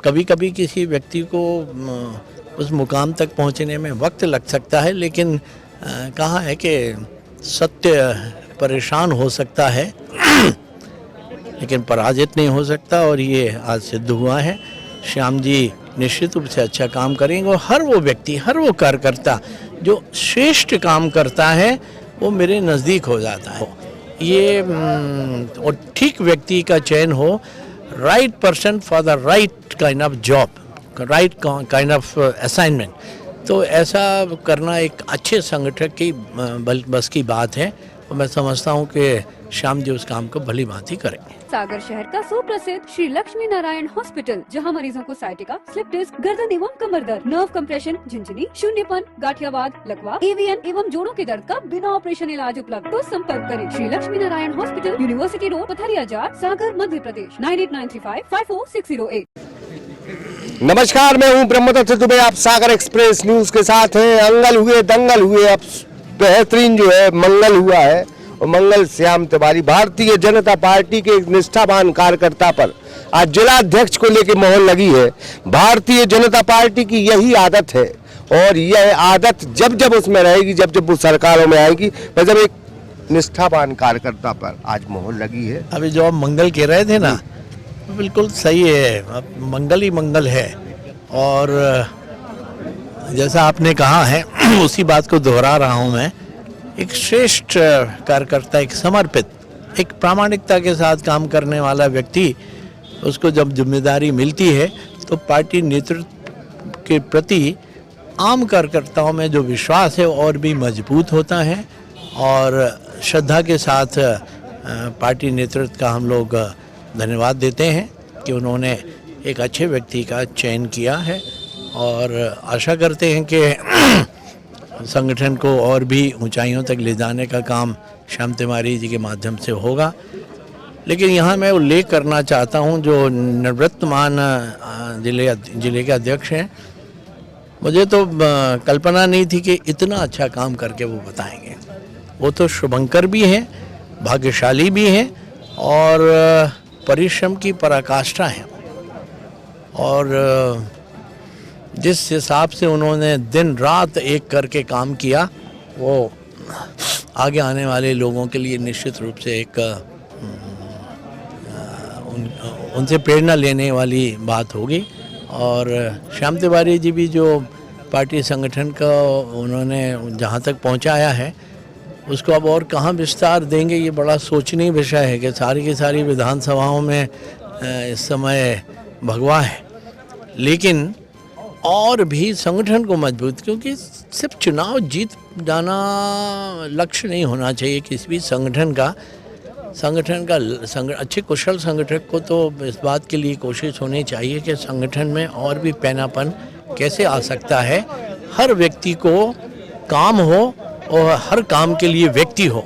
कभी कभी किसी व्यक्ति को उस मुकाम तक पहुंचने में वक्त लग सकता है, लेकिन कहा है कि सत्य परेशान हो सकता है लेकिन पराजित नहीं हो सकता, और ये आज सिद्ध हुआ है। श्याम जी निश्चित रूप से अच्छा काम करेंगे और हर वो व्यक्ति, हर वो कार्यकर्ता जो श्रेष्ठ काम करता है वो मेरे नज़दीक हो जाता है। ये और ठीक व्यक्ति का चयन हो, right person for the right kind of job, right kind of assignment, तो ऐसा करना एक अच्छे संगठक की बस की बात है और मैं समझता हूँ कि श्याम जी उस काम को भली भांति करेंगे। सागर शहर का सुप्रसिद्ध श्री लक्ष्मी नारायण हॉस्पिटल, जहां मरीजों को साइटिका, स्लिप डिस्क, गर्दन एवं कमर दर्द, नर्व कंप्रेशन, झिंझनी, शून्यपन, गाठियावाद, लकवा, एवीएन एवं जोड़ों के दर्द का बिना ऑपरेशन इलाज उपलब्ध। तो संपर्क करें Shri Lakshmi Narayan hospital, university road, Pathariya Jar, Sagar, Madhya Pradesh 9893554608। नमस्कार, मैं हूं ब्रह्मदत्त दुबे। आप सागर एक्सप्रेस न्यूज के साथ हैं। अंगल हुए दंगल हुए, अब बेहतरीन जो है मंगल हुआ है और मंगल श्याम तिवारी भारतीय जनता पार्टी के एक निष्ठावान कार्यकर्ता पर आज जिला अध्यक्ष को लेकर मोहर लगी है। भारतीय जनता पार्टी की यही आदत है और यह आदत जब जब उसमें रहेगी, जब जब वो सरकारों में आएगी, पर जब एक निष्ठावान कार्यकर्ता पर आज मोहर लगी है। अभी जो आप मंगल कह रहे थे ना, बिल्कुल सही है। अब मंगल ही मंगल है और जैसा आपने कहा है उसी बात को दोहरा रहा हूँ मैं। एक श्रेष्ठ कार्यकर्ता, एक समर्पित, एक प्रामाणिकता के साथ काम करने वाला व्यक्ति, उसको जब जिम्मेदारी मिलती है तो पार्टी नेतृत्व के प्रति आम कार्यकर्ताओं में जो विश्वास है और भी मजबूत होता है और श्रद्धा के साथ पार्टी नेतृत्व का हम लोग धन्यवाद देते हैं कि उन्होंने एक अच्छे व्यक्ति का चयन किया है और आशा करते हैं कि संगठन को और भी ऊंचाइयों तक ले जाने का काम श्याम तिवारी जी के माध्यम से होगा। लेकिन यहाँ मैं उल्लेख करना चाहता हूँ जो निवृत्तमान जिले के अध्यक्ष हैं, मुझे तो कल्पना नहीं थी कि इतना अच्छा काम करके वो बताएंगे। वो तो शुभंकर भी हैं, भाग्यशाली भी हैं और परिश्रम की पराकाष्ठा है और जिस हिसाब से उन्होंने दिन रात एक करके काम किया, वो आगे आने वाले लोगों के लिए निश्चित रूप से एक उनसे प्रेरणा लेने वाली बात होगी। और श्याम तिवारी जी भी जो पार्टी संगठन का उन्होंने जहाँ तक पहुँचाया है उसको अब और कहाँ विस्तार देंगे, ये बड़ा सोचनीय विषय है कि सारी की सारी विधानसभाओं में इस समय भगवा है, लेकिन और भी संगठन को मजबूत, क्योंकि सिर्फ चुनाव जीत जाना लक्ष्य नहीं होना चाहिए किसी भी संगठन का। अच्छे कुशल संगठक को तो इस बात के लिए कोशिश होनी चाहिए कि संगठन में और भी पैनापन कैसे आ सकता है, हर व्यक्ति को काम हो और हर काम के लिए व्यक्ति हो,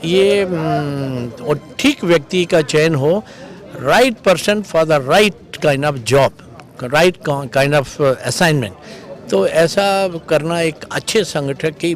ये और ठीक व्यक्ति का चयन हो, right person for the right kind of job, right kind of assignment, तो ऐसा करना एक अच्छे संगठक की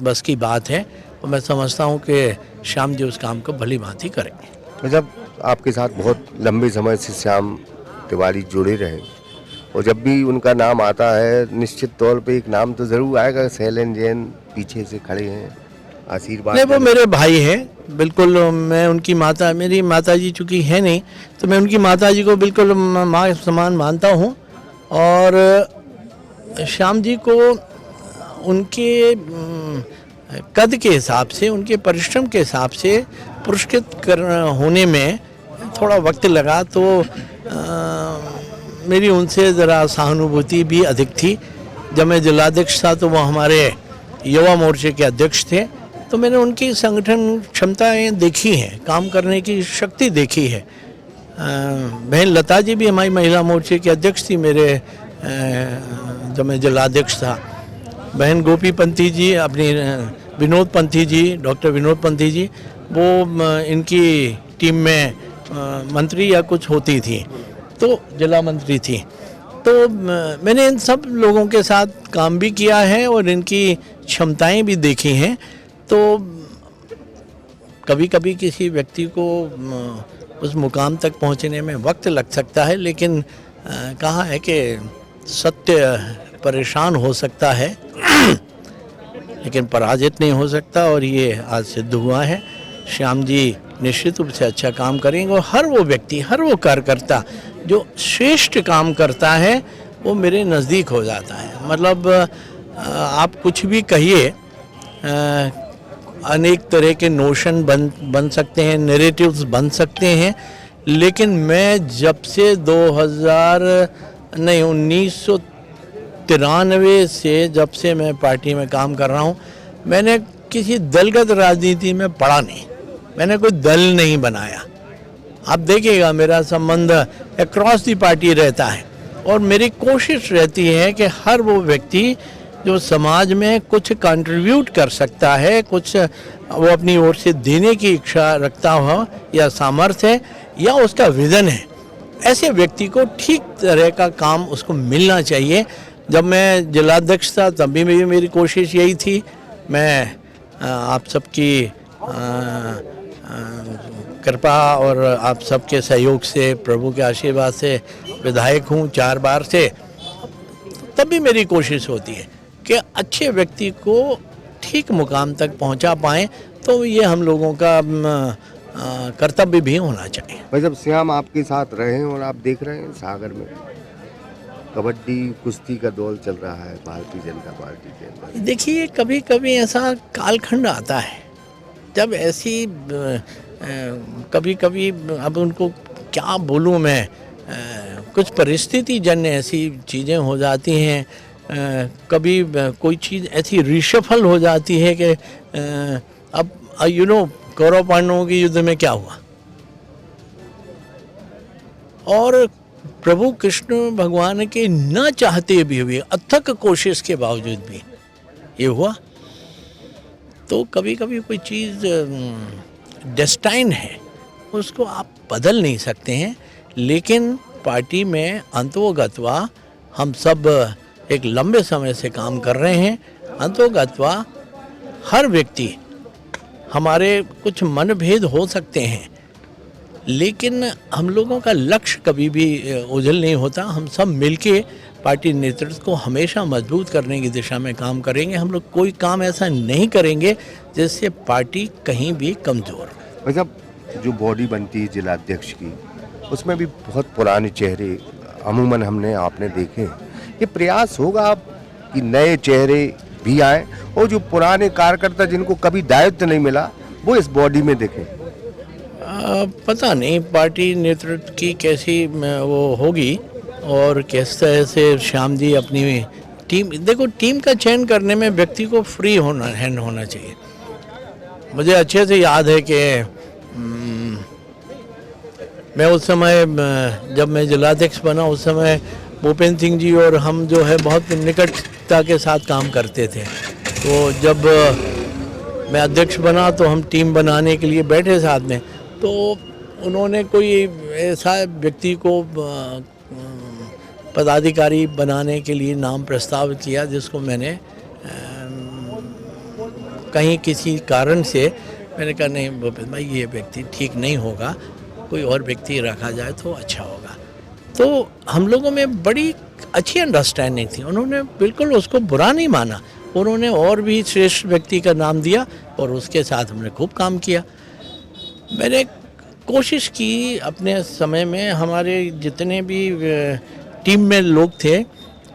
बस की बात है और मैं समझता हूँ कि श्याम जी उस काम को भली भांति करेंगे। मतलब आपके साथ बहुत लंबे समय से श्याम तिवारी जुड़े रहे और जब भी उनका नाम आता है निश्चित तौर पे एक नाम तो जरूर आएगा। शैलेंद्र जैन पीछे से खड़े हैं, आशीर्वाद। नहीं, वो मेरे भाई हैं, बिल्कुल। मैं उनकी माता, मेरी माता जी चूँकि है नहीं, तो मैं उनकी माता जी को बिल्कुल माँ समान मानता हूँ और श्याम जी को उनके कद के हिसाब से, उनके परिश्रम के हिसाब से पुरस्कृत होने में थोड़ा वक्त लगा, तो मेरी उनसे ज़रा सहानुभूति भी अधिक थी। जब मैं जिलाध्यक्ष था तो वो हमारे युवा मोर्चे के अध्यक्ष थे, तो मैंने उनकी संगठन क्षमताएं देखी हैं, काम करने की शक्ति देखी है। बहन लता जी भी हमारी महिला मोर्चे की अध्यक्ष थी मेरे जब मैं जिलाध्यक्ष था। बहन गोपी पंथी जी, अपनी विनोद पंथी जी, डॉक्टर विनोद पंथी जी, वो इनकी टीम में मंत्री या कुछ होती थी, तो जिला मंत्री थी। तो मैंने इन सब लोगों के साथ काम भी किया है और इनकी क्षमताएं भी देखी हैं। तो कभी कभी किसी व्यक्ति को उस मुकाम तक पहुंचने में वक्त लग सकता है, लेकिन कहा है कि सत्य परेशान हो सकता है लेकिन पराजित नहीं हो सकता, और ये आज सिद्ध हुआ है। श्याम जी निश्चित रूप से अच्छा काम करेंगे, और हर वो व्यक्ति, हर वो कार्यकर्ता जो श्रेष्ठ काम करता है वो मेरे नज़दीक हो जाता है। मतलब आप कुछ भी कहिए, अनेक तरह के नोशन बन सकते हैं, नैरेटिव्स बन सकते हैं, लेकिन मैं जब से 1993 से जब से मैं पार्टी में काम कर रहा हूँ, मैंने किसी दलगत राजनीति में पड़ा नहीं, मैंने कोई दल नहीं बनाया। आप देखिएगा मेरा संबंध अक्रॉस दी पार्टी रहता है, और मेरी कोशिश रहती है कि हर वो व्यक्ति जो समाज में कुछ कंट्रीब्यूट कर सकता है, कुछ वो अपनी ओर से देने की इच्छा रखता हो या सामर्थ्य है या उसका विजन है, ऐसे व्यक्ति को ठीक तरह का काम उसको मिलना चाहिए। जब मैं जिलाध्यक्ष था तब भी मेरी कोशिश यही थी। मैं आप सबकी कृपा और आप सबके सहयोग से, प्रभु के आशीर्वाद से विधायक हूँ 4 बार से, तब भी मेरी कोशिश होती है कि अच्छे व्यक्ति को ठीक मुकाम तक पहुंचा पाएं, तो ये हम लोगों का कर्तव्य भी होना चाहिए। भाई जब श्याम आपके साथ रहे हैं और आप देख रहे हैं सागर में कबड्डी कुश्ती का दौर चल रहा है भारतीय जनता पार्टी के अंदर, देखिए कभी कभी ऐसा कालखंड आता है जब ऐसी कभी कभी, अब उनको क्या बोलूँ मैं, कुछ परिस्थिति जन्य ऐसी चीज़ें हो जाती हैं, कभी कोई चीज़ ऐसी रिशफल हो जाती है कि अब कौरव पांडवों के युद्ध में क्या हुआ, और प्रभु कृष्ण भगवान के न चाहते भी हुए, अथक कोशिश के बावजूद भी ये हुआ। तो कभी कभी कोई चीज़ डेस्टाइन है, उसको आप बदल नहीं सकते हैं, लेकिन पार्टी में अंतोगत्वा हम सब एक लंबे समय से काम कर रहे हैं। अंतोगत्वा हर व्यक्ति, हमारे कुछ मनभेद हो सकते हैं, लेकिन हम लोगों का लक्ष्य कभी भी ओझल नहीं होता। हम सब मिलके पार्टी नेतृत्व को हमेशा मजबूत करने की दिशा में काम करेंगे। हम लोग कोई काम ऐसा नहीं करेंगे जिससे पार्टी कहीं भी कमज़ोर। वैसे जो बॉडी बनती है जिलाध्यक्ष की, उसमें भी बहुत पुराने चेहरे अमूमन हमने आपने देखे हैं। ये प्रयास होगा अब कि नए चेहरे भी आए और जो पुराने कार्यकर्ता जिनको कभी दायित्व नहीं मिला वो इस बॉडी में देखें। पता नहीं पार्टी नेतृत्व की कैसी वो होगी और किस तरह से श्याम जी अपनी टीम, देखो टीम का चयन करने में व्यक्ति को फ्री हैंड होना चाहिए। मुझे अच्छे से याद है कि मैं उस समय जब मैं जिलाध्यक्ष बना, उस समय भूपेंद्र सिंह जी और हम जो है बहुत निकटता के साथ काम करते थे। तो जब मैं अध्यक्ष बना तो हम टीम बनाने के लिए बैठे साथ में, तो उन्होंने कोई ऐसा व्यक्ति को पदाधिकारी बनाने के लिए नाम प्रस्ताव किया जिसको मैंने कहीं किसी कारण से मैंने कहा नहीं भूपेंद्र भाई ये व्यक्ति ठीक नहीं होगा, कोई और व्यक्ति रखा जाए तो अच्छा होगा। तो हम लोगों में बड़ी अच्छी अंडरस्टैंडिंग थी, उन्होंने बिल्कुल उसको बुरा नहीं माना, उन्होंने और भी श्रेष्ठ व्यक्ति का नाम दिया और उसके साथ हमने खूब काम किया। मैंने कोशिश की अपने समय में, हमारे जितने भी टीम में लोग थे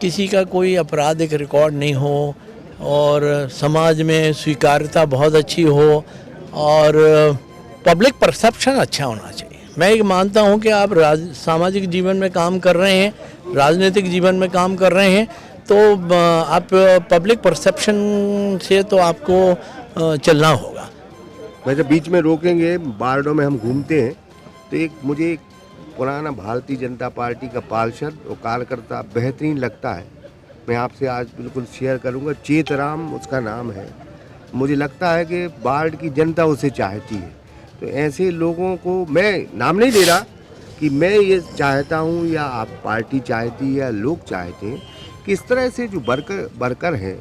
किसी का कोई आपराधिक रिकॉर्ड नहीं हो और समाज में स्वीकार्यता बहुत अच्छी हो और पब्लिक परसेप्शन अच्छा होना चाहिए। मैं ये मानता हूँ कि आप सामाजिक जीवन में काम कर रहे हैं, राजनीतिक जीवन में काम कर रहे हैं, तो आप पब्लिक परसेप्शन से तो आपको चलना होगा। मैं जब बीच में रोकेंगे, वार्डों में हम घूमते हैं तो मुझे एक पुराना भारतीय जनता पार्टी का पार्षद और कार्यकर्ता बेहतरीन लगता है, मैं आपसे आज बिल्कुल शेयर करूंगा। चेतराम उसका नाम है। मुझे लगता है कि वार्ड की जनता उसे चाहती है, तो ऐसे लोगों को मैं नाम नहीं दे रहा कि मैं ये चाहता हूँ या आप पार्टी चाहती है या लोग चाहते हैं, किस तरह से जो वर्कर हैं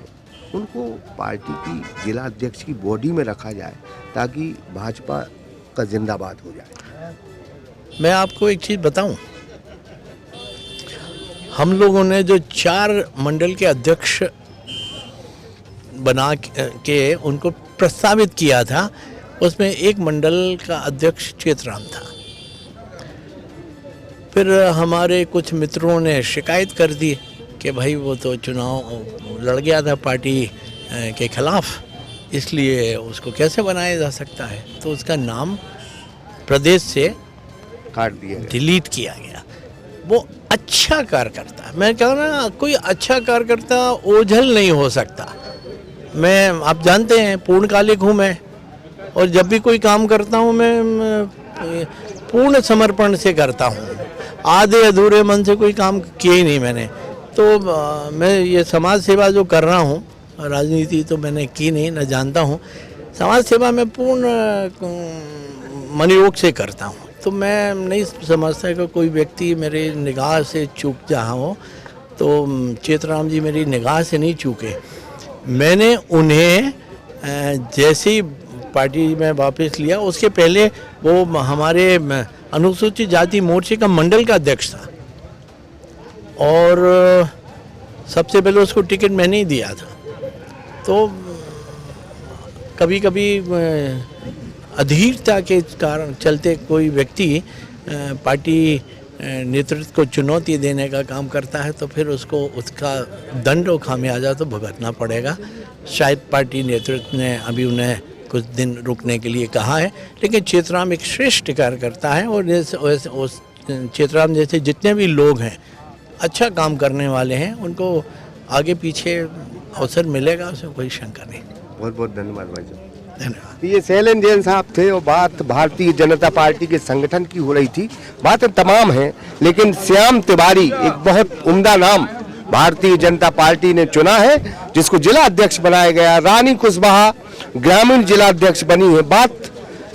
उनको पार्टी की जिला अध्यक्ष की बॉडी में रखा जाए ताकि भाजपा का जिंदाबाद हो जाए। मैं आपको एक चीज़ बताऊं, हम लोगों ने जो 4 मंडल के अध्यक्ष बना के उनको प्रस्तावित किया था, उसमें एक मंडल का अध्यक्ष चेतराम था। फिर हमारे कुछ मित्रों ने शिकायत कर दी कि भाई वो तो चुनाव लड़ गया था पार्टी के खिलाफ, इसलिए उसको कैसे बनाया जा सकता है। तो उसका नाम प्रदेश से काट दिया गया। डिलीट किया गया। वो अच्छा कार्यकर्ता, मैं कह रहा ना, कोई अच्छा कार्यकर्ता ओझल नहीं हो सकता। मैं, आप जानते हैं, पूर्णकालिक हूँ मैं, और जब भी कोई काम करता हूँ मैं पूर्ण समर्पण से करता हूँ। आधे अधूरे मन से कोई काम किए ही नहीं मैंने। तो मैं ये समाज सेवा जो कर रहा हूँ, राजनीति तो मैंने की नहीं, न जानता हूँ, समाज सेवा में पूर्ण मनोयोग से करता हूँ। तो मैं नहीं समझता कि कोई व्यक्ति मेरे निगाह से चूक रहा हो। तो चेतराम जी मेरी निगाह से नहीं चूके। मैंने उन्हें जैसे ही पार्टी में वापस लिया, उसके पहले वो हमारे अनुसूचित जाति मोर्चे का मंडल का अध्यक्ष था, और सबसे पहले उसको टिकट मैंने ही दिया था। तो कभी कभी अधीरता के कारण चलते कोई व्यक्ति पार्टी नेतृत्व को चुनौती देने का काम करता है, तो फिर उसको उसका दंड और खामियाजा तो भुगतना पड़ेगा। शायद पार्टी नेतृत्व ने अभी उन्हें कुछ दिन रुकने के लिए कहा है, लेकिन चेतराम एक श्रेष्ठ कार्यकर्ता है, और उस चेतराम जैसे जितने भी लोग हैं, अच्छा काम करने वाले हैं, उनको आगे पीछे अवसर मिलेगा, उसमें कोई शंका नहीं। बहुत बहुत धन्यवाद भाई साहब। धन्यवाद। ये शैलेंद्र जैन साहब थे, और बात भारतीय जनता पार्टी के संगठन की हो रही थी। बातें तमाम हैं, लेकिन श्याम तिवारी एक बहुत उम्दा नाम भारतीय जनता पार्टी ने चुना है, जिसको जिला अध्यक्ष बनाया गया। रानी कुशवाहा ग्रामीण जिला अध्यक्ष बनी है। बात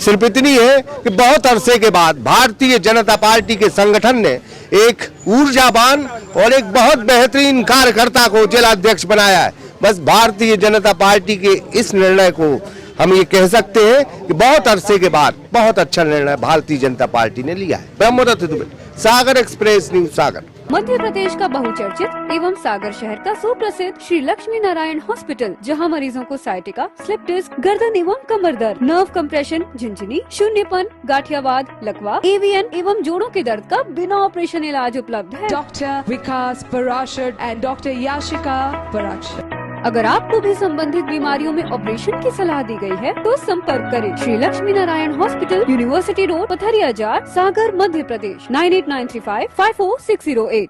सिर्फ इतनी है कि बहुत अरसे के बाद भारतीय जनता पार्टी के संगठन ने एक ऊर्जावान और एक बहुत बेहतरीन कार्यकर्ता को जिला अध्यक्ष बनाया है। बस भारतीय जनता पार्टी के इस निर्णय को हम ये कह सकते हैं कि बहुत अरसे के बाद बहुत अच्छा निर्णय भारतीय जनता पार्टी ने लिया है। ब्रह्मदत्त दुबे, सागर एक्सप्रेस न्यूज, सागर। मध्य प्रदेश का बहुचर्चित एवं सागर शहर का सुप्रसिद्ध श्री लक्ष्मी नारायण हॉस्पिटल, जहां मरीजों को साइटिका, स्लिप डिस्क, गर्दन एवं कमर दर्द, नर्व कंप्रेशन, झिंझिनी, शून्यपन, गाठियावाद, लकवा, एवीएन एवं जोड़ों के दर्द का बिना ऑपरेशन इलाज उपलब्ध है। Dr. Vikas Parashar and Dr. Yashika Parashar. अगर आपको भी संबंधित बीमारियों में ऑपरेशन की सलाह दी गई है, तो संपर्क करें Shri Lakshmi Narayan hospital, university road, Pathariya Jar, Sagar, Madhya Pradesh 9893554608।